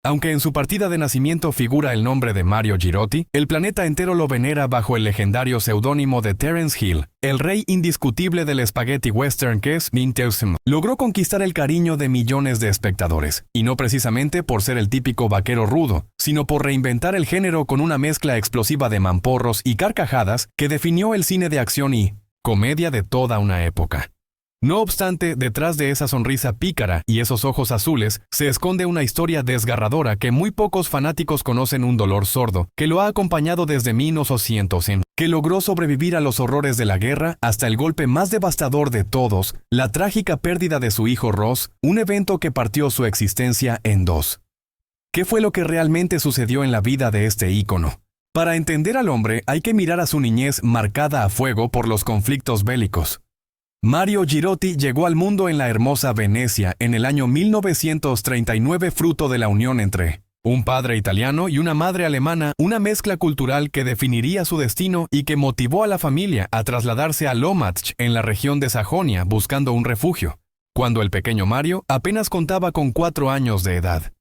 Aunque en su partida de nacimiento figura el nombre de Mario Girotti, el planeta entero lo venera bajo el legendario seudónimo de Terence Hill, el rey indiscutible del spaghetti western que es Vin Diesel. Logró conquistar el cariño de millones de espectadores, y no precisamente por ser el típico vaquero rudo, sino por reinventar el género con una mezcla explosiva de mamporros y carcajadas que definió el cine de acción y comedia de toda una época. No obstante, detrás de esa sonrisa pícara y esos ojos azules se esconde una historia desgarradora que muy pocos fanáticos conocen, un dolor sordo que lo ha acompañado desde 1900, que logró sobrevivir a los horrores de la guerra hasta el golpe más devastador de todos, la trágica pérdida de su hijo Ross, un evento que partió su existencia en dos. ¿Qué fue lo que realmente sucedió en la vida de este ícono? Para entender al hombre hay que mirar a su niñez marcada a fuego por los conflictos bélicos. Mario Girotti llegó al mundo en la hermosa Venecia en el año 1939, fruto de la unión entre un padre italiano y una madre alemana, una mezcla cultural que definiría su destino y que motivó a la familia a trasladarse a Lommatzsch en la región de Sajonia buscando un refugio, cuando el pequeño Mario apenas contaba con 4 años de edad.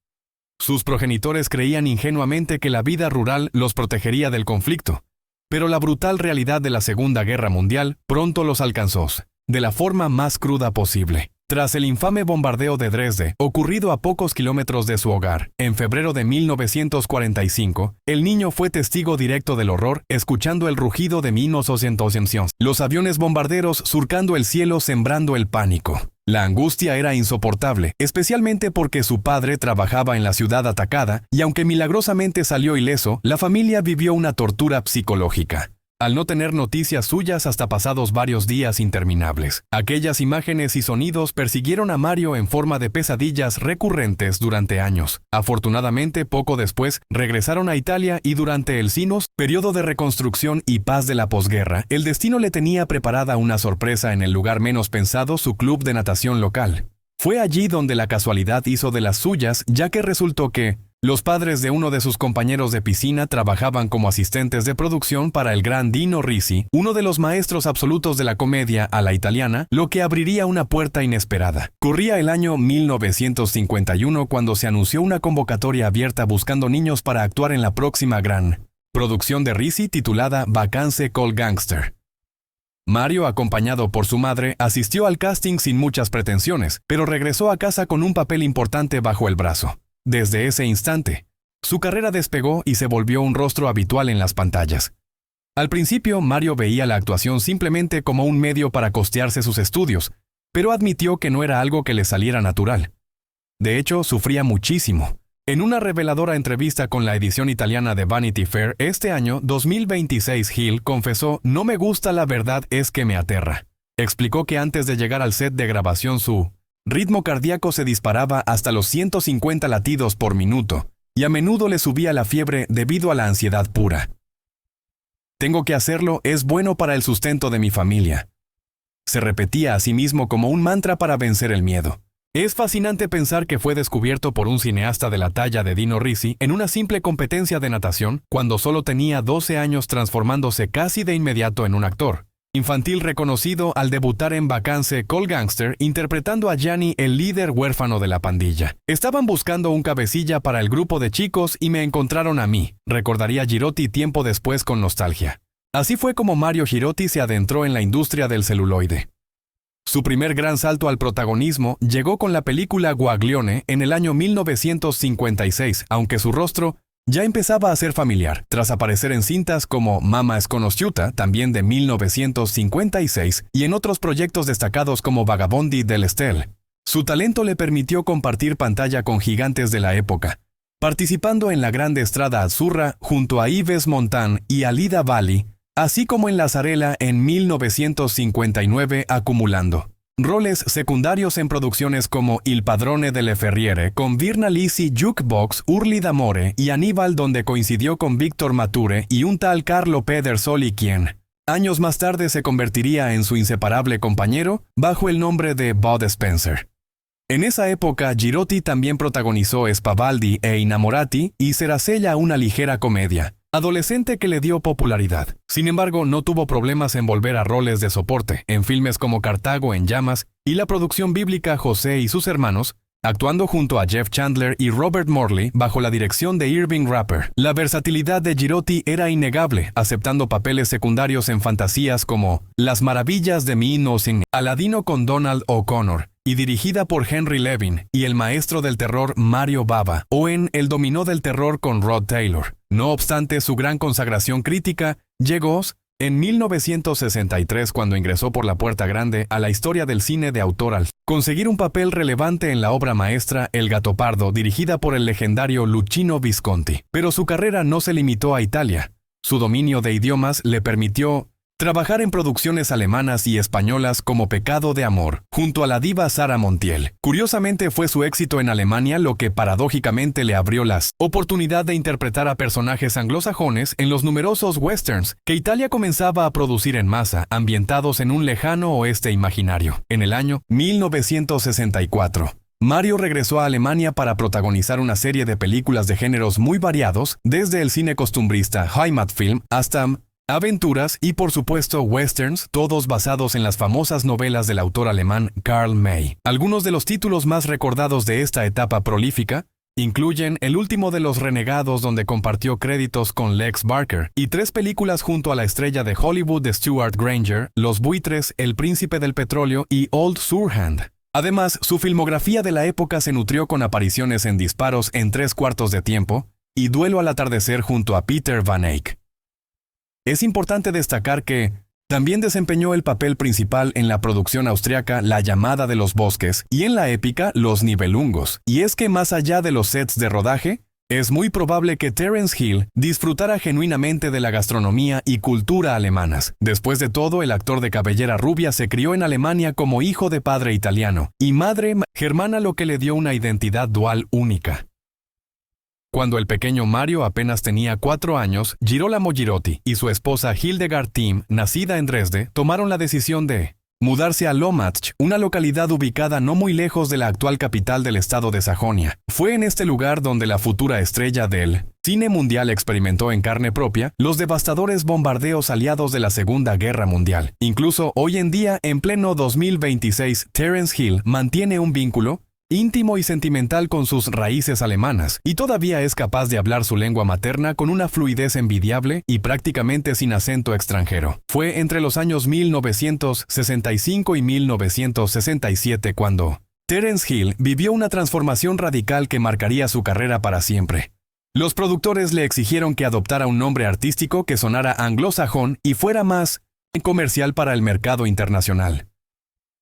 Sus progenitores creían ingenuamente que la vida rural los protegería del conflicto, pero la brutal realidad de la Segunda Guerra Mundial pronto los alcanzó, de la forma más cruda posible. Tras el infame bombardeo de Dresde, ocurrido a pocos kilómetros de su hogar, en febrero de 1945, el niño fue testigo directo del horror, escuchando el rugido de 1911, los aviones bombarderos surcando el cielo sembrando el pánico. La angustia era insoportable, especialmente porque su padre trabajaba en la ciudad atacada, y aunque milagrosamente salió ileso, la familia vivió una tortura psicológica. Al no tener noticias suyas hasta pasados varios días interminables. Aquellas imágenes y sonidos persiguieron a Mario en forma de pesadillas recurrentes durante años. Afortunadamente, poco después, regresaron a Italia y durante el Sinos, periodo de reconstrucción y paz de la posguerra, el destino le tenía preparada una sorpresa en el lugar menos pensado, su club de natación local. Fue allí donde la casualidad hizo de las suyas, ya que resultó que los padres de uno de sus compañeros de piscina trabajaban como asistentes de producción para el gran Dino Risi, uno de los maestros absolutos de la comedia a la italiana, lo que abriría una puerta inesperada. Corría el año 1951 cuando se anunció una convocatoria abierta buscando niños para actuar en la próxima gran producción de Risi titulada Vacanze col Gangster. Mario, acompañado por su madre, asistió al casting sin muchas pretensiones, pero regresó a casa con un papel importante bajo el brazo. Desde ese instante, su carrera despegó y se volvió un rostro habitual en las pantallas. Al principio, Mario veía la actuación simplemente como un medio para costearse sus estudios, pero admitió que no era algo que le saliera natural. De hecho, sufría muchísimo. En una reveladora entrevista con la edición italiana de Vanity Fair este año 2026, Hill confesó: "No me gusta, la verdad es que me aterra". Explicó que antes de llegar al set de grabación su ritmo cardíaco se disparaba hasta los 150 latidos por minuto, y a menudo le subía la fiebre debido a la ansiedad pura. "Tengo que hacerlo, es bueno para el sustento de mi familia", se repetía a sí mismo como un mantra para vencer el miedo. Es fascinante pensar que fue descubierto por un cineasta de la talla de Dino Risi en una simple competencia de natación, cuando solo tenía 12 años, transformándose casi de inmediato en un actor infantil reconocido al debutar en Vacanze col Gangster, interpretando a Gianni, el líder huérfano de la pandilla. "Estaban buscando un cabecilla para el grupo de chicos y me encontraron a mí", recordaría Girotti tiempo después con nostalgia. Así fue como Mario Girotti se adentró en la industria del celuloide. Su primer gran salto al protagonismo llegó con la película Guaglione en el año 1956, aunque su rostro ya empezaba a ser familiar, tras aparecer en cintas como Mamma Sconosciuta, también de 1956, y en otros proyectos destacados como Vagabondi dell'Estelle. Su talento le permitió compartir pantalla con gigantes de la época, participando en la Grande Strada Azzurra junto a Yves Montand y Alida Valli, así como en La Zarela en 1959, acumulando roles secundarios en producciones como Il Padrone delle Ferriere con Virna Lisi, Jukebox, Urli d'Amore y Aníbal, donde coincidió con Víctor Mature y un tal Carlo Pedersoli, quien años más tarde se convertiría en su inseparable compañero bajo el nombre de Bud Spencer. En esa época, Girotti también protagonizó Spavaldi e Innamorati y Seracella, una ligera comedia adolescente que le dio popularidad. Sin embargo, no tuvo problemas en volver a roles de soporte en filmes como Cartago en llamas y la producción bíblica José y sus hermanos, actuando junto a Jeff Chandler y Robert Morley bajo la dirección de Irving Rapper. La versatilidad de Girotti era innegable, aceptando papeles secundarios en fantasías como Las maravillas de mi Innocent, Aladino con Donald O'Connor, y dirigida por Henry Levin, y El maestro del terror Mario Bava, o en El dominó del terror con Rod Taylor. No obstante su gran consagración crítica, llegó en 1963 cuando ingresó por la puerta grande a la historia del cine de autor al conseguir un papel relevante en la obra maestra El Gattopardo, dirigida por el legendario Luchino Visconti. Pero su carrera no se limitó a Italia. Su dominio de idiomas le permitió trabajar en producciones alemanas y españolas como Pecado de Amor, junto a la diva Sara Montiel. Curiosamente fue su éxito en Alemania lo que paradójicamente le abrió la oportunidad de interpretar a personajes anglosajones en los numerosos westerns que Italia comenzaba a producir en masa, ambientados en un lejano oeste imaginario. En el año 1964, Mario regresó a Alemania para protagonizar una serie de películas de géneros muy variados, desde el cine costumbrista Heimatfilm hasta aventuras y, por supuesto, westerns, todos basados en las famosas novelas del autor alemán Karl May. Algunos de los títulos más recordados de esta etapa prolífica incluyen El último de los renegados, donde compartió créditos con Lex Barker, y 3 películas junto a la estrella de Hollywood de Stuart Granger, Los buitres, El príncipe del petróleo y Old Surehand. Además, su filmografía de la época se nutrió con apariciones en Disparos en 3/4 de tiempo y Duelo al atardecer junto a Peter Van Eyck. Es importante destacar que también desempeñó el papel principal en la producción austriaca La llamada de los bosques y en la épica Los Nibelungos. Y es que más allá de los sets de rodaje, es muy probable que Terence Hill disfrutara genuinamente de la gastronomía y cultura alemanas. Después de todo, el actor de cabellera rubia se crió en Alemania como hijo de padre italiano y madre germana, lo que le dio una identidad dual única. Cuando el pequeño Mario apenas tenía 4 años, Girolamo Girotti y su esposa Hildegard Timm, nacida en Dresde, tomaron la decisión de mudarse a Lommatzsch, una localidad ubicada no muy lejos de la actual capital del estado de Sajonia. Fue en este lugar donde la futura estrella del cine mundial experimentó en carne propia los devastadores bombardeos aliados de la Segunda Guerra Mundial. Incluso hoy en día, en pleno 2026, Terence Hill mantiene un vínculo íntimo y sentimental con sus raíces alemanas, y todavía es capaz de hablar su lengua materna con una fluidez envidiable y prácticamente sin acento extranjero. Fue entre los años 1965 y 1967 cuando Terence Hill vivió una transformación radical que marcaría su carrera para siempre. Los productores le exigieron que adoptara un nombre artístico que sonara anglosajón y fuera más comercial para el mercado internacional.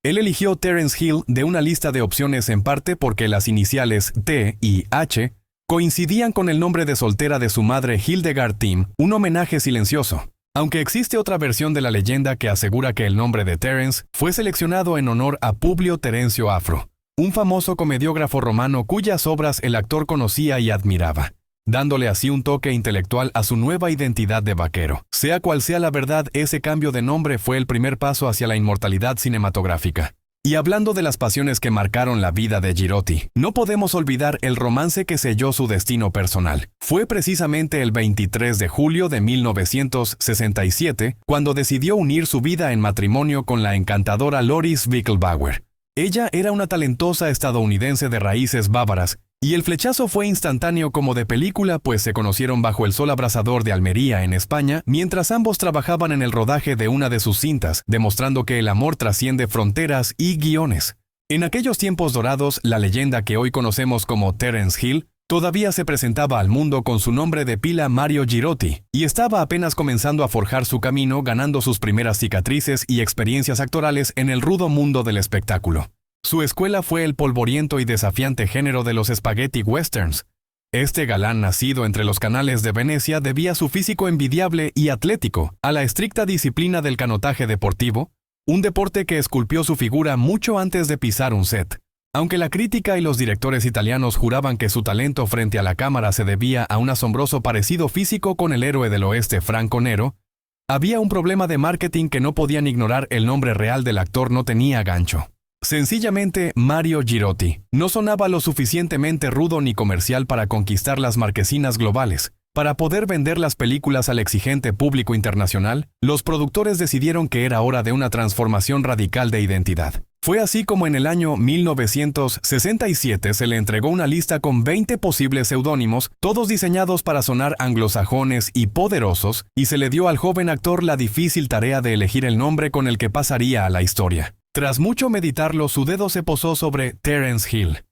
Él eligió Terence Hill de una lista de opciones, en parte porque las iniciales T y H coincidían con el nombre de soltera de su madre Hildegard Timm, un homenaje silencioso. Aunque existe otra versión de la leyenda que asegura que el nombre de Terence fue seleccionado en honor a Publio Terencio Afro, un famoso comediógrafo romano cuyas obras el actor conocía y admiraba, dándole así un toque intelectual a su nueva identidad de vaquero. Sea cual sea la verdad, ese cambio de nombre fue el primer paso hacia la inmortalidad cinematográfica. Y hablando de las pasiones que marcaron la vida de Girotti, no podemos olvidar el romance que selló su destino personal. Fue precisamente el 23 de julio de 1967 cuando decidió unir su vida en matrimonio con la encantadora Loris Wickelbauer. Ella era una talentosa estadounidense de raíces bávaras, y el flechazo fue instantáneo como de película, pues se conocieron bajo el sol abrasador de Almería, en España, mientras ambos trabajaban en el rodaje de una de sus cintas, demostrando que el amor trasciende fronteras y guiones. En aquellos tiempos dorados, la leyenda que hoy conocemos como Terence Hill todavía se presentaba al mundo con su nombre de pila Mario Girotti, y estaba apenas comenzando a forjar su camino, ganando sus primeras cicatrices y experiencias actorales en el rudo mundo del espectáculo. Su escuela fue el polvoriento y desafiante género de los spaghetti westerns. Este galán, nacido entre los canales de Venecia, debía su físico envidiable y atlético a la estricta disciplina del canotaje deportivo, un deporte que esculpió su figura mucho antes de pisar un set. Aunque la crítica y los directores italianos juraban que su talento frente a la cámara se debía a un asombroso parecido físico con el héroe del oeste Franco Nero, había un problema de marketing que no podían ignorar: el nombre real del actor no tenía gancho. Sencillamente, Mario Girotti no sonaba lo suficientemente rudo ni comercial para conquistar las marquesinas globales. Para poder vender las películas al exigente público internacional, los productores decidieron que era hora de una transformación radical de identidad. Fue así como en el año 1967 se le entregó una lista con 20 posibles seudónimos, todos diseñados para sonar anglosajones y poderosos, y se le dio al joven actor la difícil tarea de elegir el nombre con el que pasaría a la historia. Tras mucho meditarlo, su dedo se posó sobre Terence Hill.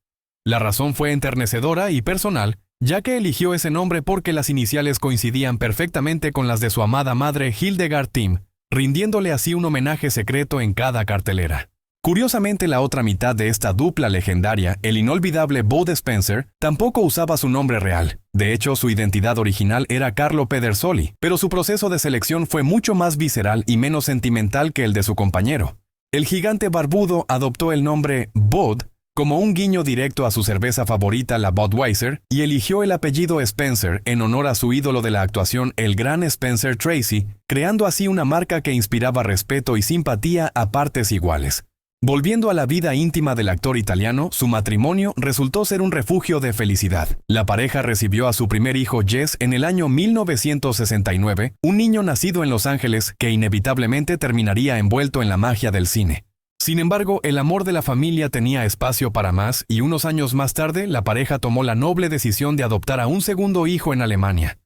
La razón fue enternecedora y personal, ya que eligió ese nombre porque las iniciales coincidían perfectamente con las de su amada madre Hildegard Timm, rindiéndole así un homenaje secreto en cada cartelera. Curiosamente, la otra mitad de esta dupla legendaria, el inolvidable Bud Spencer, tampoco usaba su nombre real. De hecho, su identidad original era Carlo Pedersoli, pero su proceso de selección fue mucho más visceral y menos sentimental que el de su compañero. El gigante barbudo adoptó el nombre Bud como un guiño directo a su cerveza favorita, la Budweiser, y eligió el apellido Spencer en honor a su ídolo de la actuación, el gran Spencer Tracy, creando así una marca que inspiraba respeto y simpatía a partes iguales. Volviendo a la vida íntima del actor italiano, su matrimonio resultó ser un refugio de felicidad. La pareja recibió a su primer hijo Jess en el año 1969, un niño nacido en Los Ángeles que inevitablemente terminaría envuelto en la magia del cine. Sin embargo, el amor de la familia tenía espacio para más y unos años más tarde la pareja tomó la noble decisión de adoptar a un segundo hijo en Alemania.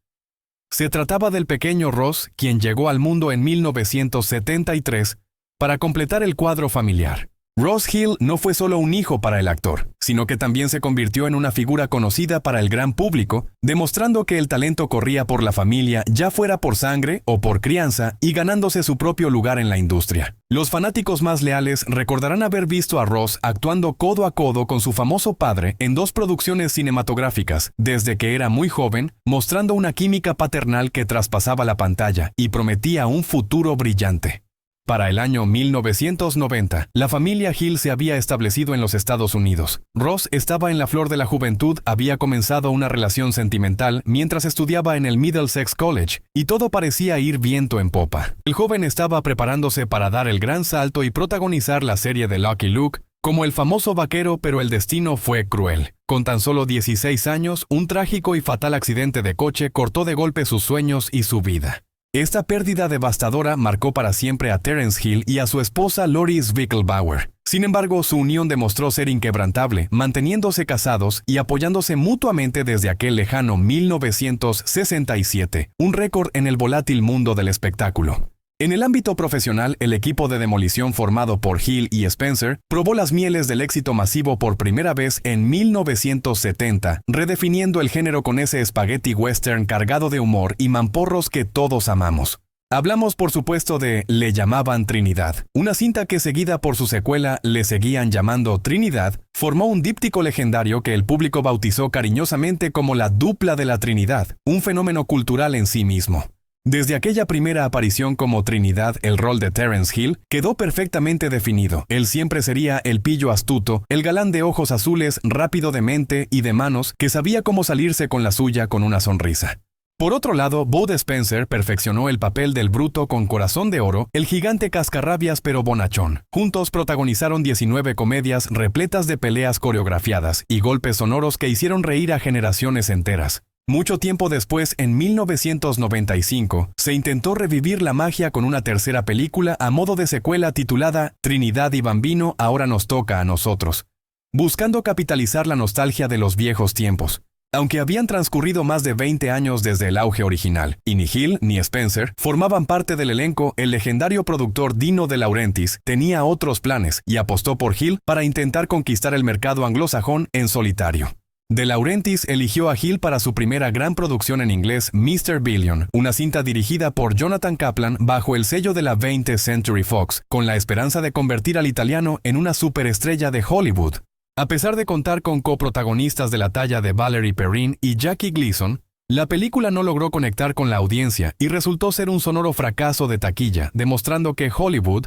Se trataba del pequeño Ross, quien llegó al mundo en 1973, para completar el cuadro familiar. Ross Hill no fue solo un hijo para el actor, sino que también se convirtió en una figura conocida para el gran público, demostrando que el talento corría por la familia, ya fuera por sangre o por crianza, y ganándose su propio lugar en la industria. Los fanáticos más leales recordarán haber visto a Ross actuando codo a codo con su famoso padre en 2 producciones cinematográficas, desde que era muy joven, mostrando una química paternal que traspasaba la pantalla y prometía un futuro brillante. Para el año 1990, la familia Hill se había establecido en los Estados Unidos. Ross estaba en la flor de la juventud, había comenzado una relación sentimental mientras estudiaba en el Middlesex College, y todo parecía ir viento en popa. El joven estaba preparándose para dar el gran salto y protagonizar la serie de Lucky Luke como el famoso vaquero, pero el destino fue cruel. Con tan solo 16 años, un trágico y fatal accidente de coche cortó de golpe sus sueños y su vida. Esta pérdida devastadora marcó para siempre a Terence Hill y a su esposa Lori Zwickelbauer. Sin embargo, su unión demostró ser inquebrantable, manteniéndose casados y apoyándose mutuamente desde aquel lejano 1967, un récord en el volátil mundo del espectáculo. En el ámbito profesional, el equipo de demolición formado por Hill y Spencer probó las mieles del éxito masivo por primera vez en 1970, redefiniendo el género con ese spaghetti western cargado de humor y mamporros que todos amamos. Hablamos, por supuesto, de Le llamaban Trinidad, una cinta que, seguida por su secuela Le seguían llamando Trinidad, formó un díptico legendario que el público bautizó cariñosamente como la dupla de la Trinidad, un fenómeno cultural en sí mismo. Desde aquella primera aparición como Trinidad, el rol de Terence Hill quedó perfectamente definido. Él siempre sería el pillo astuto, el galán de ojos azules, rápido de mente y de manos, que sabía cómo salirse con la suya con una sonrisa. Por otro lado, Bud Spencer perfeccionó el papel del bruto con corazón de oro, el gigante cascarrabias pero bonachón. Juntos protagonizaron 19 comedias repletas de peleas coreografiadas y golpes sonoros que hicieron reír a generaciones enteras. Mucho tiempo después, en 1995, se intentó revivir la magia con una tercera película a modo de secuela titulada Trinidad y Bambino, ahora nos toca a nosotros, buscando capitalizar la nostalgia de los viejos tiempos. Aunque habían transcurrido más de 20 años desde el auge original, y ni Hill ni Spencer formaban parte del elenco, el legendario productor Dino De Laurentiis tenía otros planes y apostó por Hill para intentar conquistar el mercado anglosajón en solitario. De Laurentiis eligió a Hill para su primera gran producción en inglés, Mr. Billion, una cinta dirigida por Jonathan Kaplan bajo el sello de la 20th Century Fox, con la esperanza de convertir al italiano en una superestrella de Hollywood. A pesar de contar con coprotagonistas de la talla de Valerie Perrine y Jackie Gleason, la película no logró conectar con la audiencia y resultó ser un sonoro fracaso de taquilla, demostrando que Hollywood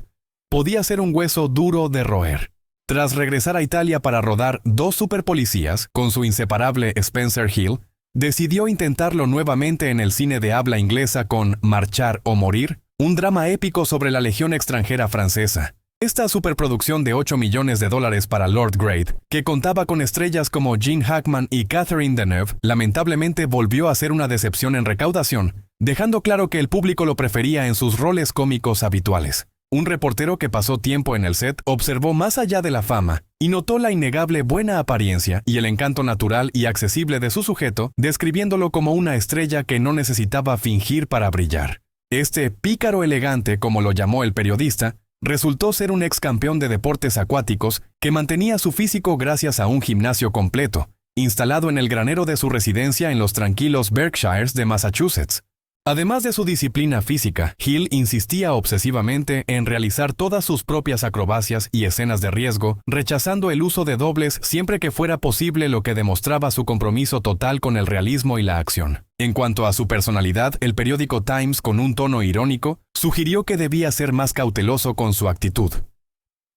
podía ser un hueso duro de roer. Tras regresar a Italia para rodar Dos superpolicías, con su inseparable Spencer Hill, decidió intentarlo nuevamente en el cine de habla inglesa con Marchar o Morir, un drama épico sobre la Legión extranjera francesa. Esta superproducción de $8 millones para Lord Grade, que contaba con estrellas como Gene Hackman y Catherine Deneuve, lamentablemente volvió a ser una decepción en recaudación, dejando claro que el público lo prefería en sus roles cómicos habituales. Un reportero que pasó tiempo en el set observó más allá de la fama y notó la innegable buena apariencia y el encanto natural y accesible de su sujeto, describiéndolo como una estrella que no necesitaba fingir para brillar. Este pícaro elegante, como lo llamó el periodista, resultó ser un ex campeón de deportes acuáticos que mantenía su físico gracias a un gimnasio completo, instalado en el granero de su residencia en los tranquilos Berkshires de Massachusetts. Además de su disciplina física, Hill insistía obsesivamente en realizar todas sus propias acrobacias y escenas de riesgo, rechazando el uso de dobles siempre que fuera posible, lo que demostraba su compromiso total con el realismo y la acción. En cuanto a su personalidad, el periódico Times, con un tono irónico, sugirió que debía ser más cauteloso con su actitud.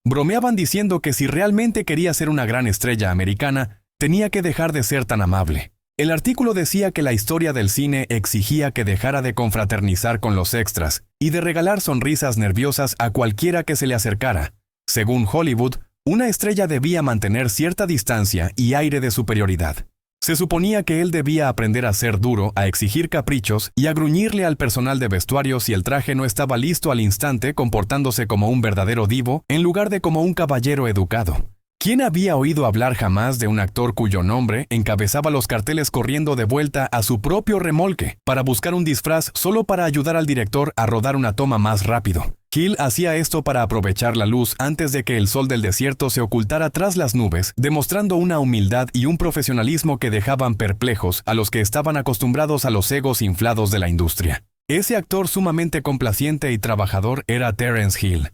Bromeaban diciendo que si realmente quería ser una gran estrella americana, tenía que dejar de ser tan amable. El artículo decía que la historia del cine exigía que dejara de confraternizar con los extras y de regalar sonrisas nerviosas a cualquiera que se le acercara. Según Hollywood, una estrella debía mantener cierta distancia y aire de superioridad. Se suponía que él debía aprender a ser duro, a exigir caprichos y a gruñirle al personal de vestuario si el traje no estaba listo al instante, comportándose como un verdadero divo en lugar de como un caballero educado. ¿Quién había oído hablar jamás de un actor cuyo nombre encabezaba los carteles corriendo de vuelta a su propio remolque para buscar un disfraz solo para ayudar al director a rodar una toma más rápido? Hill hacía esto para aprovechar la luz antes de que el sol del desierto se ocultara tras las nubes, demostrando una humildad y un profesionalismo que dejaban perplejos a los que estaban acostumbrados a los egos inflados de la industria. Ese actor sumamente complaciente y trabajador era Terence Hill.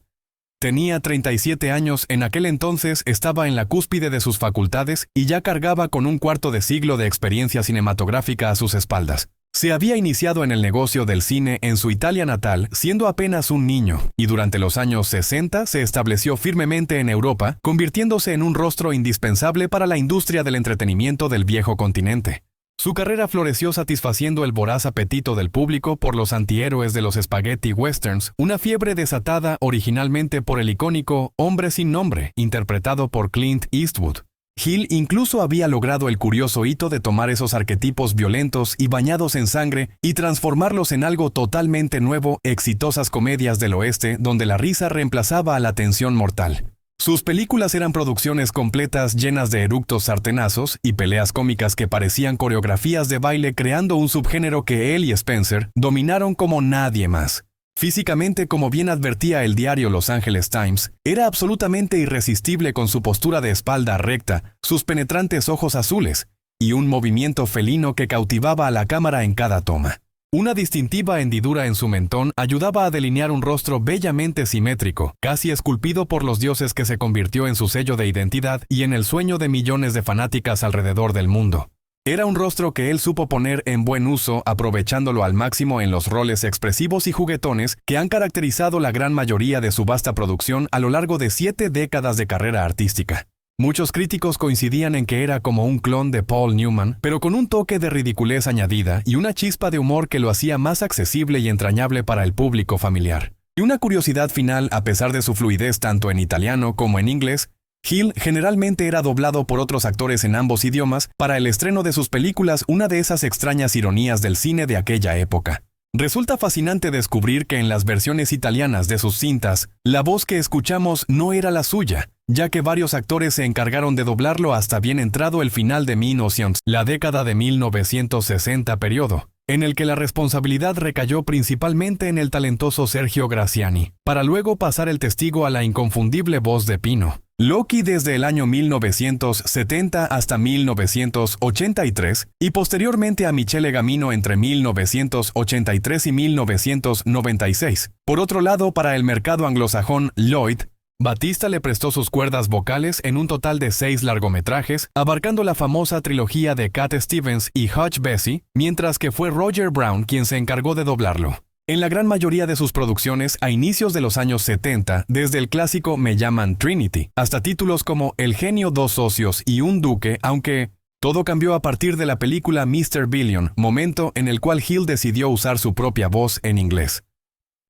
Tenía 37 años, en aquel entonces estaba en la cúspide de sus facultades y ya cargaba con un cuarto de siglo de experiencia cinematográfica a sus espaldas. Se había iniciado en el negocio del cine en su Italia natal siendo apenas un niño, y durante los años 60 se estableció firmemente en Europa, convirtiéndose en un rostro indispensable para la industria del entretenimiento del viejo continente. Su carrera floreció satisfaciendo el voraz apetito del público por los antihéroes de los spaghetti westerns, una fiebre desatada originalmente por el icónico Hombre sin nombre, interpretado por Clint Eastwood. Hill incluso había logrado el curioso hito de tomar esos arquetipos violentos y bañados en sangre y transformarlos en algo totalmente nuevo, exitosas comedias del oeste donde la risa reemplazaba a la tensión mortal. Sus películas eran producciones completas llenas de eructos sartenazos y peleas cómicas que parecían coreografías de baile, creando un subgénero que él y Spencer dominaron como nadie más. Físicamente, como bien advertía el diario Los Angeles Times, era absolutamente irresistible con su postura de espalda recta, sus penetrantes ojos azules y un movimiento felino que cautivaba a la cámara en cada toma. Una distintiva hendidura en su mentón ayudaba a delinear un rostro bellamente simétrico, casi esculpido por los dioses, que se convirtió en su sello de identidad y en el sueño de millones de fanáticas alrededor del mundo. Era un rostro que él supo poner en buen uso, aprovechándolo al máximo en los roles expresivos y juguetones que han caracterizado la gran mayoría de su vasta producción a lo largo de 7 décadas de carrera artística. Muchos críticos coincidían en que era como un clon de Paul Newman, pero con un toque de ridiculez añadida y una chispa de humor que lo hacía más accesible y entrañable para el público familiar. Y una curiosidad final: a pesar de su fluidez tanto en italiano como en inglés, Hill generalmente era doblado por otros actores en ambos idiomas para el estreno de sus películas, una de esas extrañas ironías del cine de aquella época. Resulta fascinante descubrir que en las versiones italianas de sus cintas, la voz que escuchamos no era la suya, ya que varios actores se encargaron de doblarlo hasta bien entrado el final de 1900, la década de 1960, periodo en el que la responsabilidad recayó principalmente en el talentoso Sergio Graziani, para luego pasar el testigo a la inconfundible voz de Pino. Loki desde el año 1970 hasta 1983 y posteriormente a Michele Gamino entre 1983 y 1996. Por otro lado, para el mercado anglosajón, Lloyd Batista le prestó sus cuerdas vocales en un total de 6 largometrajes, abarcando la famosa trilogía de Cat Stevens y Hutch Bessie, mientras que fue Roger Brown quien se encargó de doblarlo. En la gran mayoría de sus producciones a inicios de los años 70, desde el clásico Me llaman Trinity, hasta títulos como El genio, dos socios y un duque, aunque todo cambió a partir de la película Mr. Billion, momento en el cual Hill decidió usar su propia voz en inglés.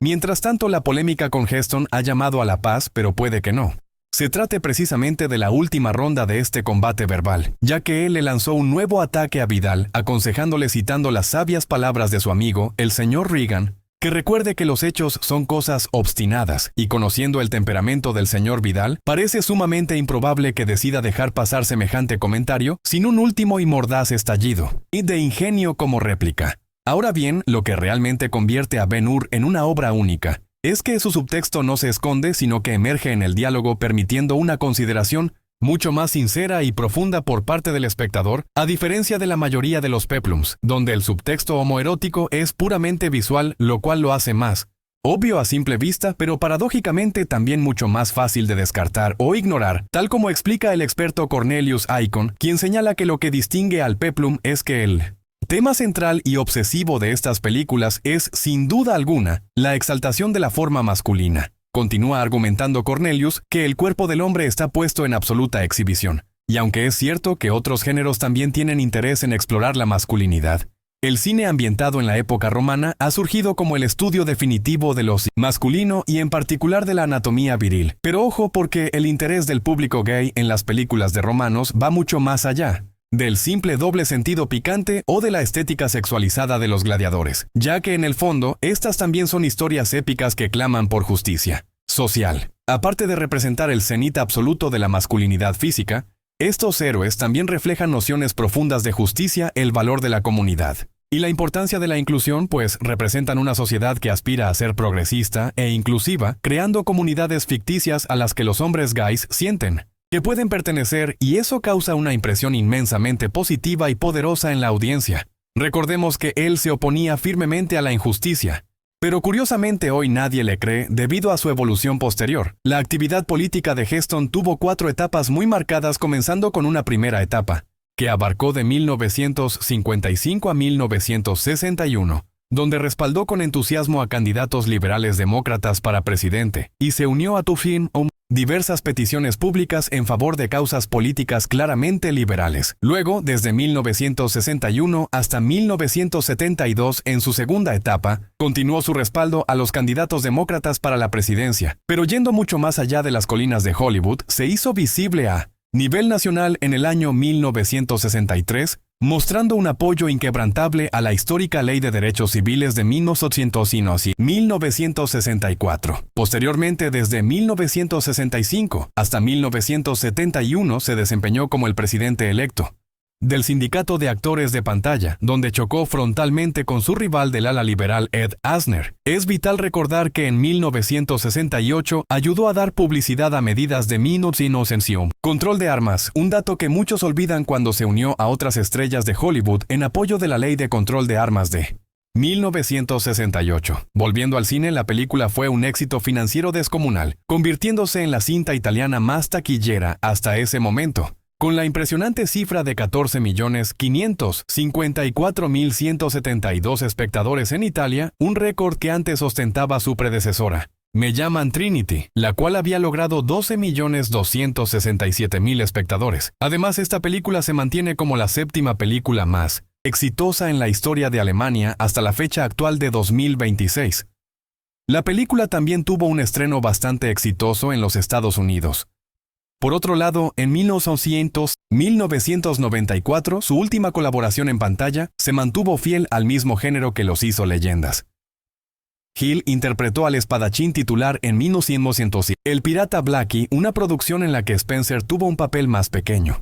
Mientras tanto, la polémica con Heston ha llamado a la paz, pero puede que no se trate precisamente de la última ronda de este combate verbal, ya que él le lanzó un nuevo ataque a Vidal, aconsejándole citando las sabias palabras de su amigo, el señor Reagan: Que recuerde que los hechos son cosas obstinadas, y conociendo el temperamento del señor Vidal, parece sumamente improbable que decida dejar pasar semejante comentario sin un último y mordaz estallido, y de ingenio como réplica. Ahora bien, lo que realmente convierte a Ben-Hur en una obra única, es que su subtexto no se esconde, sino que emerge en el diálogo permitiendo una consideración mucho más sincera y profunda por parte del espectador, a diferencia de la mayoría de los peplums, donde el subtexto homoerótico es puramente visual, lo cual lo hace más obvio a simple vista, pero paradójicamente también mucho más fácil de descartar o ignorar, tal como explica el experto Cornelius Icon, quien señala que lo que distingue al peplum es que el tema central y obsesivo de estas películas es, sin duda alguna, la exaltación de la forma masculina. Continúa argumentando Cornelius que el cuerpo del hombre está puesto en absoluta exhibición, y aunque es cierto que otros géneros también tienen interés en explorar la masculinidad, el cine ambientado en la época romana ha surgido como el estudio definitivo de lo masculino y en particular de la anatomía viril. Pero ojo, porque el interés del público gay en las películas de romanos va mucho más allá del simple doble sentido picante o de la estética sexualizada de los gladiadores, ya que en el fondo, estas también son historias épicas que claman por justicia social. Aparte de representar el cenit absoluto de la masculinidad física, estos héroes también reflejan nociones profundas de justicia, el valor de la comunidad y la importancia de la inclusión, pues representan una sociedad que aspira a ser progresista e inclusiva, creando comunidades ficticias a las que los hombres gays sienten que pueden pertenecer, y eso causa una impresión inmensamente positiva y poderosa en la audiencia. Recordemos que él se oponía firmemente a la injusticia, pero curiosamente hoy nadie le cree debido a su evolución posterior. La actividad política de Heston tuvo 4 etapas muy marcadas, comenzando con una primera etapa, que abarcó de 1955 a 1961, donde respaldó con entusiasmo a candidatos liberales demócratas para presidente, y se unió a diversas peticiones públicas en favor de causas políticas claramente liberales. Luego, desde 1961 hasta 1972, en su segunda etapa, continuó su respaldo a los candidatos demócratas para la presidencia, pero yendo mucho más allá de las colinas de Hollywood, se hizo visible a nivel nacional en el año 1963, mostrando un apoyo inquebrantable a la histórica Ley de Derechos Civiles de 1964. Posteriormente, desde 1965 hasta 1971, se desempeñó como el presidente electo del Sindicato de Actores de Pantalla, donde chocó frontalmente con su rival del ala liberal Ed Asner. Es vital recordar que en 1968 ayudó a dar publicidad a medidas de minus-inocención, control de armas, un dato que muchos olvidan cuando se unió a otras estrellas de Hollywood en apoyo de la ley de control de armas de 1968. Volviendo al cine, la película fue un éxito financiero descomunal, convirtiéndose en la cinta italiana más taquillera hasta ese momento, con la impresionante cifra de 14.554.172 espectadores en Italia, un récord que antes ostentaba su predecesora, Me llaman Trinity, la cual había logrado 12.267.000 espectadores. Además, esta película se mantiene como la 7ª película más exitosa en la historia de Alemania hasta la fecha actual de 2026. La película también tuvo un estreno bastante exitoso en los Estados Unidos. Por otro lado, en 1994, su última colaboración en pantalla, se mantuvo fiel al mismo género que los hizo leyendas. Hill interpretó al espadachín titular en 1900, El Pirata Blackie, una producción en la que Spencer tuvo un papel más pequeño.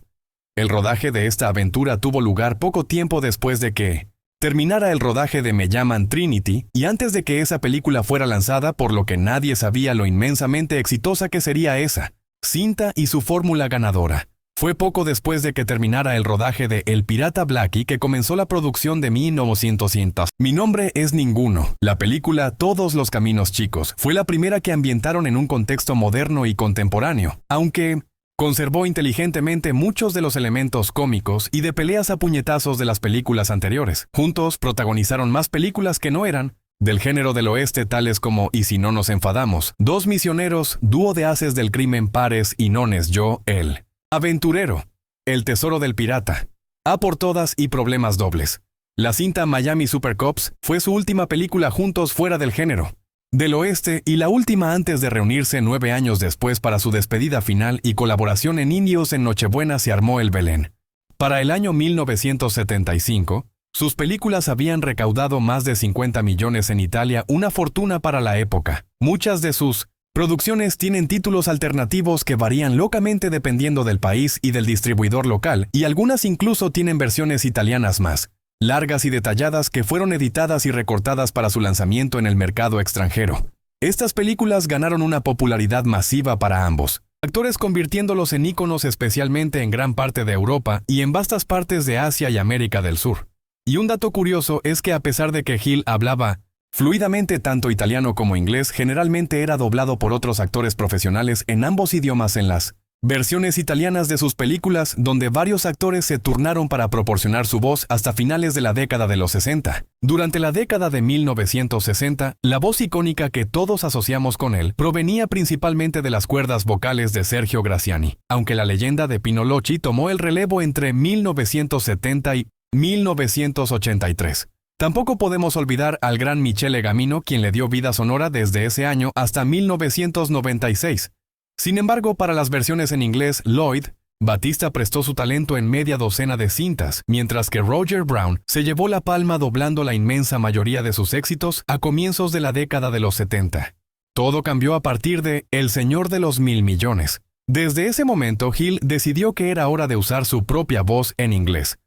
El rodaje de esta aventura tuvo lugar poco tiempo después de que terminara el rodaje de Me llaman Trinity, y antes de que esa película fuera lanzada, por lo que nadie sabía lo inmensamente exitosa que sería esa cinta y su fórmula ganadora. Fue poco después de que terminara el rodaje de El Pirata Blackie que comenzó la producción de 1900. Mi nombre es ninguno. La película Todos los Caminos Chicos fue la primera que ambientaron en un contexto moderno y contemporáneo, aunque conservó inteligentemente muchos de los elementos cómicos y de peleas a puñetazos de las películas anteriores. Juntos protagonizaron más películas que no eran del género del oeste, tales como Y si no nos enfadamos, Dos misioneros, Dúo de haces del crimen, Pares y Nones, Yo, El aventurero, El tesoro del pirata, A por todas y Problemas dobles. La cinta Miami Super Cops fue su última película juntos fuera del género del oeste y la última antes de reunirse 9 años después para su despedida final y colaboración en Indios en Nochebuena se armó el Belén. Para el año 1975, Sus películas habían recaudado más de 50 millones en Italia, una fortuna para la época. Muchas de sus producciones tienen títulos alternativos que varían locamente dependiendo del país y del distribuidor local, y algunas incluso tienen versiones italianas más largas y detalladas que fueron editadas y recortadas para su lanzamiento en el mercado extranjero. Estas películas ganaron una popularidad masiva para ambos actores, convirtiéndolos en íconos especialmente en gran parte de Europa y en vastas partes de Asia y América del Sur. Y un dato curioso es que a pesar de que Hill hablaba fluidamente tanto italiano como inglés, generalmente era doblado por otros actores profesionales en ambos idiomas en las versiones italianas de sus películas, donde varios actores se turnaron para proporcionar su voz hasta finales de la década de los 60. Durante la década de 1960, la voz icónica que todos asociamos con él provenía principalmente de las cuerdas vocales de Sergio Graziani, aunque la leyenda de Pino Locci tomó el relevo entre 1970 y 1983. Tampoco podemos olvidar al gran Michele Gamino, quien le dio vida sonora desde ese año hasta 1996. Sin embargo, para las versiones en inglés, Lloyd Battista prestó su talento en media docena de cintas, mientras que Roger Brown se llevó la palma doblando la inmensa mayoría de sus éxitos a comienzos de la década de los 70. Todo cambió a partir de El Señor de los Mil Millones. Desde ese momento, Hill decidió que era hora de usar su propia voz en inglés.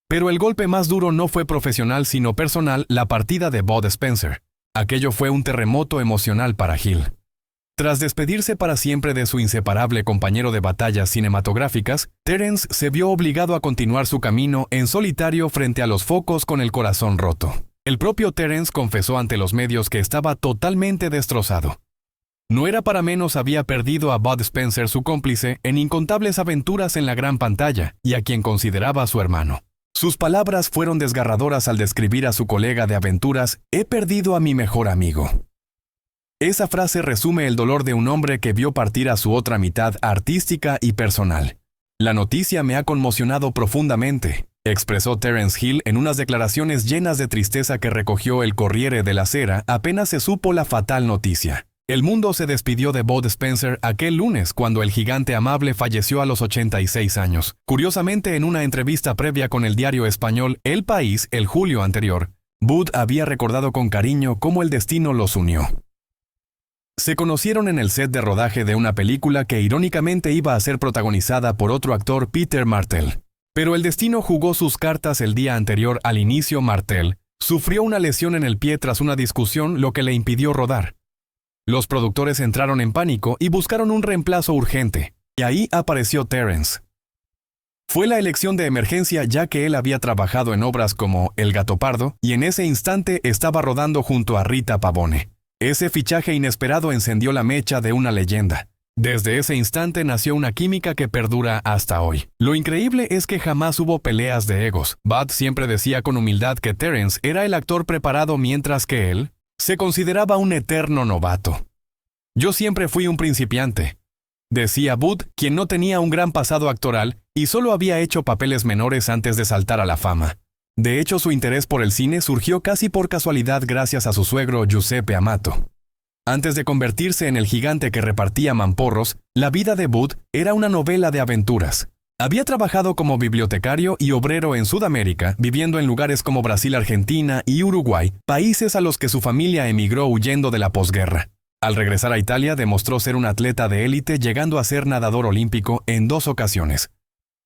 Pero el golpe más duro no fue profesional sino personal: la partida de Bud Spencer. Aquello fue un terremoto emocional para Hill. Tras despedirse para siempre de su inseparable compañero de batallas cinematográficas, Terence se vio obligado a continuar su camino en solitario frente a los focos con el corazón roto. El propio Terence confesó ante los medios que estaba totalmente destrozado. No era para menos, había perdido a Bud Spencer, su cómplice, en incontables aventuras en la gran pantalla, y a quien consideraba su hermano. Sus palabras fueron desgarradoras al describir a su colega de aventuras: «He perdido a mi mejor amigo». Esa frase resume el dolor de un hombre que vio partir a su otra mitad artística y personal. «La noticia me ha conmocionado profundamente», expresó Terence Hill en unas declaraciones llenas de tristeza que recogió el Corriere della Sera apenas se supo la fatal noticia. El mundo se despidió de Bud Spencer aquel lunes cuando el gigante amable falleció a los 86 años. Curiosamente, en una entrevista previa con el diario español El País el julio anterior, Bud había recordado con cariño cómo el destino los unió. Se conocieron en el set de rodaje de una película que irónicamente iba a ser protagonizada por otro actor, Peter Martell. Pero el destino jugó sus cartas el día anterior al inicio. Martell sufrió una lesión en el pie tras una discusión, lo que le impidió rodar. Los productores entraron en pánico y buscaron un reemplazo urgente, y ahí apareció Terence. Fue la elección de emergencia, ya que él había trabajado en obras como El Gato Pardo y en ese instante estaba rodando junto a Rita Pavone. Ese fichaje inesperado encendió la mecha de una leyenda. Desde ese instante nació una química que perdura hasta hoy. Lo increíble es que jamás hubo peleas de egos. Bud siempre decía con humildad que Terence era el actor preparado, mientras que él se consideraba un eterno novato. «Yo siempre fui un principiante», decía Bud, quien no tenía un gran pasado actoral y solo había hecho papeles menores antes de saltar a la fama. De hecho, su interés por el cine surgió casi por casualidad gracias a su suegro Giuseppe Amato. Antes de convertirse en el gigante que repartía mamporros, la vida de Bud era una novela de aventuras. Había trabajado como bibliotecario y obrero en Sudamérica, viviendo en lugares como Brasil, Argentina y Uruguay, países a los que su familia emigró huyendo de la posguerra. Al regresar a Italia, demostró ser un atleta de élite, llegando a ser nadador olímpico en 2 ocasiones.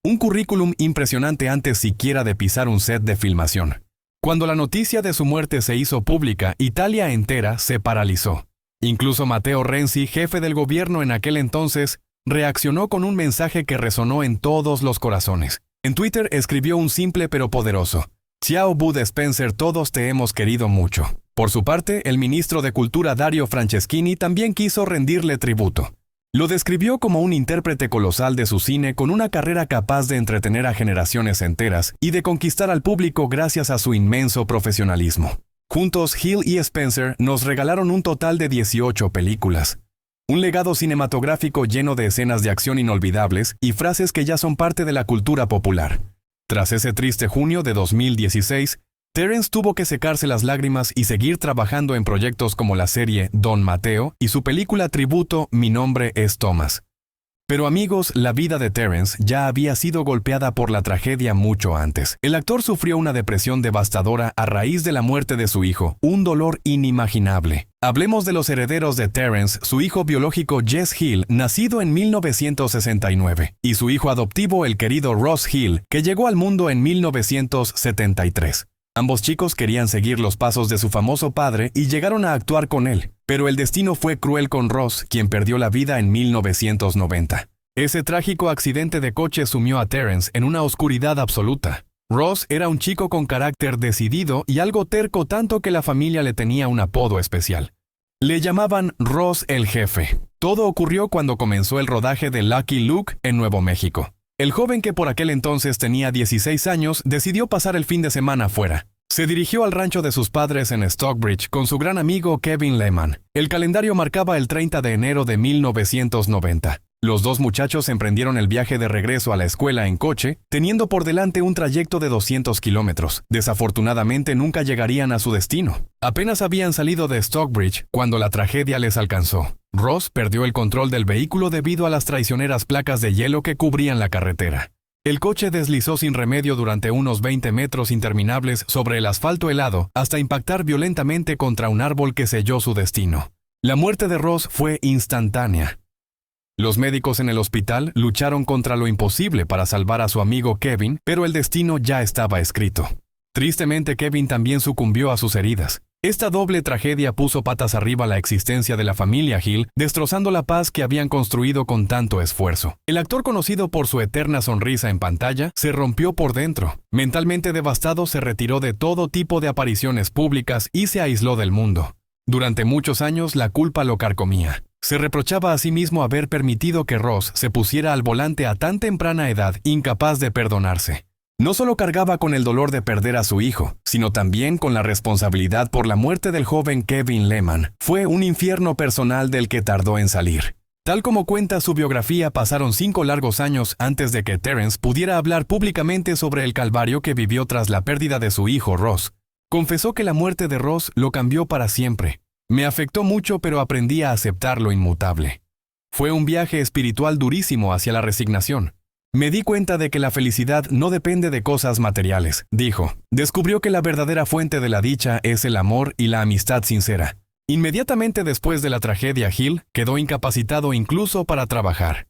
Un currículum impresionante antes siquiera de pisar un set de filmación. Cuando la noticia de su muerte se hizo pública, Italia entera se paralizó. Incluso Matteo Renzi, jefe del gobierno en aquel entonces, reaccionó con un mensaje que resonó en todos los corazones. En Twitter escribió un simple pero poderoso: «Ciao Bud Spencer, todos te hemos querido mucho». Por su parte, el ministro de Cultura Dario Franceschini también quiso rendirle tributo. Lo describió como un intérprete colosal de su cine, con una carrera capaz de entretener a generaciones enteras y de conquistar al público gracias a su inmenso profesionalismo. Juntos, Hill y Spencer nos regalaron un total de 18 películas. Un legado cinematográfico lleno de escenas de acción inolvidables y frases que ya son parte de la cultura popular. Tras ese triste junio de 2016, Terence tuvo que secarse las lágrimas y seguir trabajando en proyectos como la serie Don Mateo y su película tributo Mi nombre es Thomas. Pero amigos, la vida de Terence ya había sido golpeada por la tragedia mucho antes. El actor sufrió una depresión devastadora a raíz de la muerte de su hijo, un dolor inimaginable. Hablemos de los herederos de Terence, su hijo biológico Jess Hill, nacido en 1969, y su hijo adoptivo, el querido Ross Hill, que llegó al mundo en 1973. Ambos chicos querían seguir los pasos de su famoso padre y llegaron a actuar con él, pero el destino fue cruel con Ross, quien perdió la vida en 1990. Ese trágico accidente de coche sumió a Terence en una oscuridad absoluta. Ross era un chico con carácter decidido y algo terco, tanto que la familia le tenía un apodo especial. Le llamaban Ross el Jefe. Todo ocurrió cuando comenzó el rodaje de Lucky Luke en Nuevo México. El joven, que por aquel entonces tenía 16 años, decidió pasar el fin de semana fuera. Se dirigió al rancho de sus padres en Stockbridge con su gran amigo Kevin Lehman. El calendario marcaba el 30 de enero de 1990. Los dos muchachos emprendieron el viaje de regreso a la escuela en coche, teniendo por delante un trayecto de 200 kilómetros. Desafortunadamente nunca llegarían a su destino. Apenas habían salido de Stockbridge cuando la tragedia les alcanzó. Ross perdió el control del vehículo debido a las traicioneras placas de hielo que cubrían la carretera. El coche deslizó sin remedio durante unos 20 metros interminables sobre el asfalto helado hasta impactar violentamente contra un árbol que selló su destino. La muerte de Ross fue instantánea. Los médicos en el hospital lucharon contra lo imposible para salvar a su amigo Kevin, pero el destino ya estaba escrito. Tristemente, Kevin también sucumbió a sus heridas. Esta doble tragedia puso patas arriba la existencia de la familia Hill, destrozando la paz que habían construido con tanto esfuerzo. El actor, conocido por su eterna sonrisa en pantalla, se rompió por dentro. Mentalmente devastado, se retiró de todo tipo de apariciones públicas y se aisló del mundo. Durante muchos años, la culpa lo carcomía. Se reprochaba a sí mismo haber permitido que Ross se pusiera al volante a tan temprana edad, incapaz de perdonarse. No solo cargaba con el dolor de perder a su hijo, sino también con la responsabilidad por la muerte del joven Kevin Lehman. Fue un infierno personal del que tardó en salir. Tal como cuenta su biografía, pasaron 5 largos años antes de que Terence pudiera hablar públicamente sobre el calvario que vivió tras la pérdida de su hijo Ross. Confesó que la muerte de Ross lo cambió para siempre. Me afectó mucho, pero aprendí a aceptar lo inmutable. Fue un viaje espiritual durísimo hacia la resignación. Me di cuenta de que la felicidad no depende de cosas materiales, dijo. Descubrió que la verdadera fuente de la dicha es el amor y la amistad sincera. Inmediatamente después de la tragedia, Hill quedó incapacitado incluso para trabajar.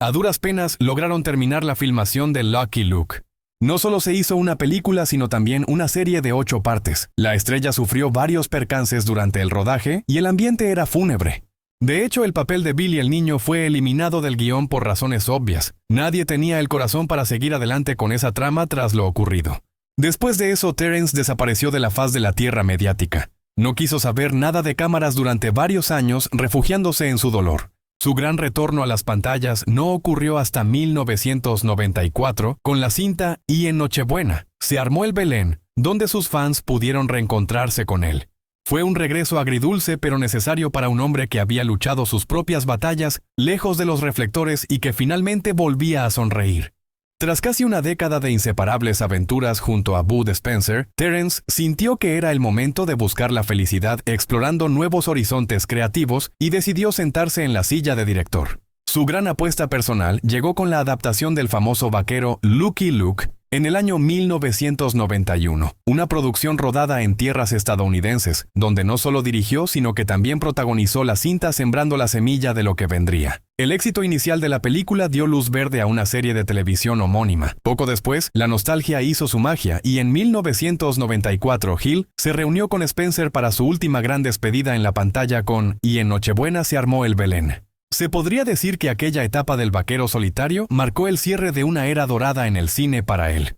A duras penas lograron terminar la filmación de Lucky Luke. No solo se hizo una película, sino también una serie de 8 partes. La estrella sufrió varios percances durante el rodaje y el ambiente era fúnebre. De hecho, el papel de Billy el niño fue eliminado del guión por razones obvias. Nadie tenía el corazón para seguir adelante con esa trama tras lo ocurrido. Después de eso, Terence desapareció de la faz de la tierra mediática. No quiso saber nada de cámaras durante varios años, refugiándose en su dolor. Su gran retorno a las pantallas no ocurrió hasta 1994 con la cinta Y en Nochebuena. Se armó el Belén, donde sus fans pudieron reencontrarse con él. Fue un regreso agridulce pero necesario para un hombre que había luchado sus propias batallas lejos de los reflectores y que finalmente volvía a sonreír. Tras casi una década de inseparables aventuras junto a Bud Spencer, Terence sintió que era el momento de buscar la felicidad explorando nuevos horizontes creativos y decidió sentarse en la silla de director. Su gran apuesta personal llegó con la adaptación del famoso vaquero Lucky Luke en el año 1991, una producción rodada en tierras estadounidenses, donde no solo dirigió, sino que también protagonizó la cinta, sembrando la semilla de lo que vendría. El éxito inicial de la película dio luz verde a una serie de televisión homónima. Poco después, la nostalgia hizo su magia y en 1994 Hill se reunió con Spencer para su última gran despedida en la pantalla con Y en Nochebuena se armó el Belén. Se podría decir que aquella etapa del vaquero solitario marcó el cierre de una era dorada en el cine para él.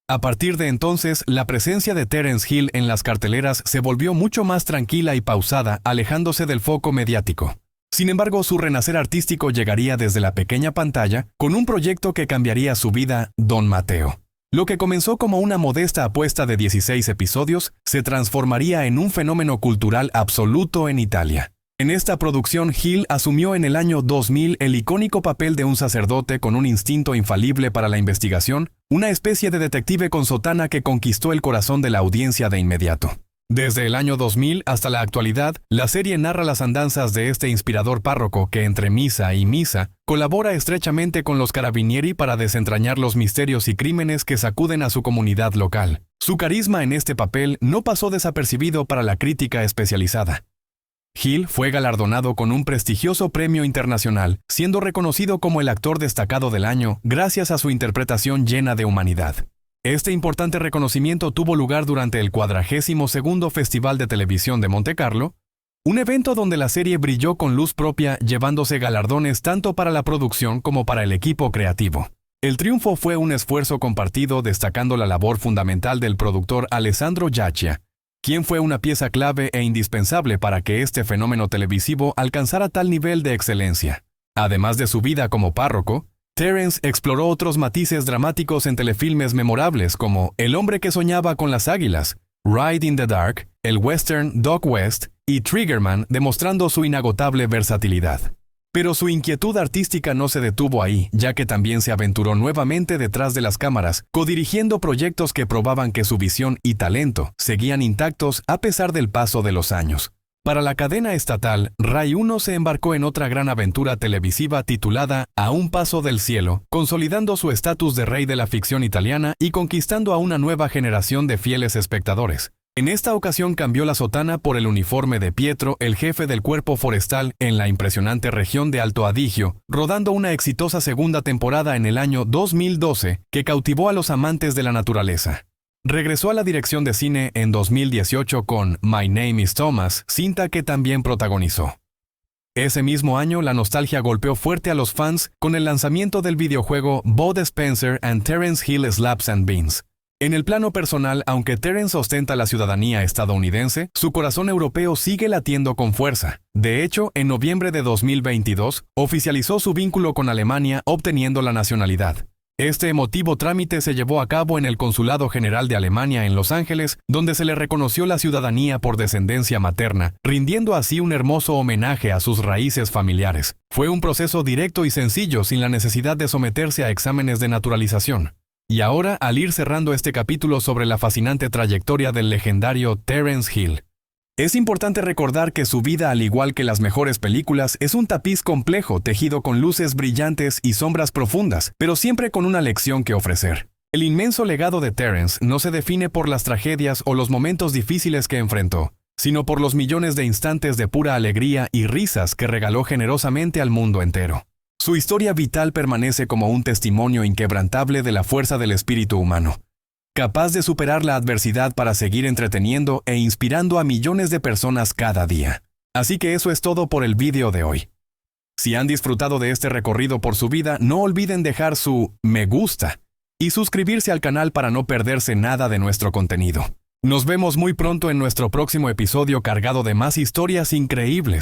A partir de entonces, la presencia de Terence Hill en las carteleras se volvió mucho más tranquila y pausada, alejándose del foco mediático. Sin embargo, su renacer artístico llegaría desde la pequeña pantalla con un proyecto que cambiaría su vida, Don Mateo. Lo que comenzó como una modesta apuesta de 16 episodios se transformaría en un fenómeno cultural absoluto en Italia. En esta producción, Hill asumió en el año 2000 el icónico papel de un sacerdote con un instinto infalible para la investigación, una especie de detective con sotana que conquistó el corazón de la audiencia de inmediato. Desde el año 2000 hasta la actualidad, la serie narra las andanzas de este inspirador párroco que entre misa y misa colabora estrechamente con los carabinieri para desentrañar los misterios y crímenes que sacuden a su comunidad local. Su carisma en este papel no pasó desapercibido para la crítica especializada. Hill fue galardonado con un prestigioso premio internacional, siendo reconocido como el actor destacado del año gracias a su interpretación llena de humanidad. Este importante reconocimiento tuvo lugar durante el 42º Festival de Televisión de Montecarlo, un evento donde la serie brilló con luz propia, llevándose galardones tanto para la producción como para el equipo creativo. El triunfo fue un esfuerzo compartido, destacando la labor fundamental del productor Alessandro Giacchia, quien fue una pieza clave e indispensable para que este fenómeno televisivo alcanzara tal nivel de excelencia. Además de su vida como párroco, Terence exploró otros matices dramáticos en telefilmes memorables como El hombre que soñaba con las águilas, Ride in the Dark, el western Dog West y Triggerman, demostrando su inagotable versatilidad. Pero su inquietud artística no se detuvo ahí, ya que también se aventuró nuevamente detrás de las cámaras, codirigiendo proyectos que probaban que su visión y talento seguían intactos a pesar del paso de los años. Para la cadena estatal, Rai 1 se embarcó en otra gran aventura televisiva titulada A un paso del cielo, consolidando su estatus de rey de la ficción italiana y conquistando a una nueva generación de fieles espectadores. En esta ocasión cambió la sotana por el uniforme de Pietro, el jefe del cuerpo forestal en la impresionante región de Alto Adigio, rodando una exitosa segunda temporada en el año 2012 que cautivó a los amantes de la naturaleza. Regresó a la dirección de cine en 2018 con My Name is Thomas, cinta que también protagonizó. Ese mismo año, la nostalgia golpeó fuerte a los fans con el lanzamiento del videojuego Bud Spencer and Terence Hill Slaps and Beans. En el plano personal, aunque Terence ostenta la ciudadanía estadounidense, su corazón europeo sigue latiendo con fuerza. De hecho, en noviembre de 2022, oficializó su vínculo con Alemania, obteniendo la nacionalidad. Este emotivo trámite se llevó a cabo en el Consulado General de Alemania en Los Ángeles, donde se le reconoció la ciudadanía por descendencia materna, rindiendo así un hermoso homenaje a sus raíces familiares. Fue un proceso directo y sencillo, sin la necesidad de someterse a exámenes de naturalización. Y ahora, al ir cerrando este capítulo sobre la fascinante trayectoria del legendario Terence Hill, es importante recordar que su vida, al igual que las mejores películas, es un tapiz complejo tejido con luces brillantes y sombras profundas, pero siempre con una lección que ofrecer. El inmenso legado de Terence no se define por las tragedias o los momentos difíciles que enfrentó, sino por los millones de instantes de pura alegría y risas que regaló generosamente al mundo entero. Su historia vital permanece como un testimonio inquebrantable de la fuerza del espíritu humano, capaz de superar la adversidad para seguir entreteniendo e inspirando a millones de personas cada día. Así que eso es todo por el vídeo de hoy. Si han disfrutado de este recorrido por su vida, no olviden dejar su me gusta y suscribirse al canal para no perderse nada de nuestro contenido. Nos vemos muy pronto en nuestro próximo episodio cargado de más historias increíbles.